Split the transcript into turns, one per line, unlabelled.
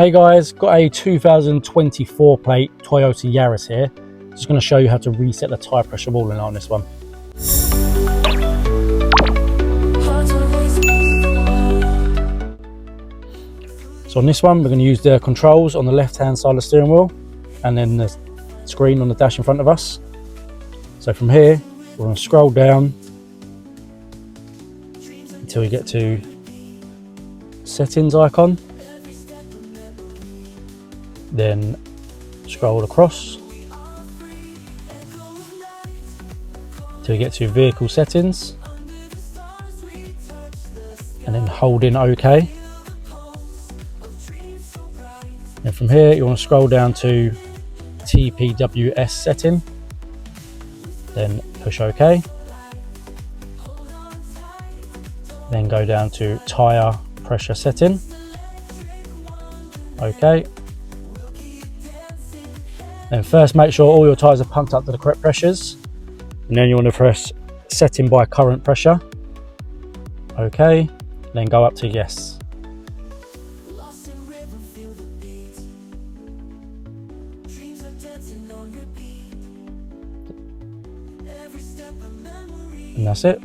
Hey guys, got a 2024 plate Toyota Yaris here. Just going to show you how to reset the tyre pressure walling on this one. So on this one, we're going to use the controls on the left hand side of the steering wheel and then the screen on the dash in front of us. So from here, we're going to scroll down until we get to settings icon. Then scroll across till you get to vehicle settings and then hold in OK. And from here you want to scroll down to TPWS setting, then push OK. Then go down to tyre pressure setting, OK. Then first make sure all your tyres are pumped up to the correct pressures, and then you want to press setting by current pressure, OK, then go up to yes. And that's it.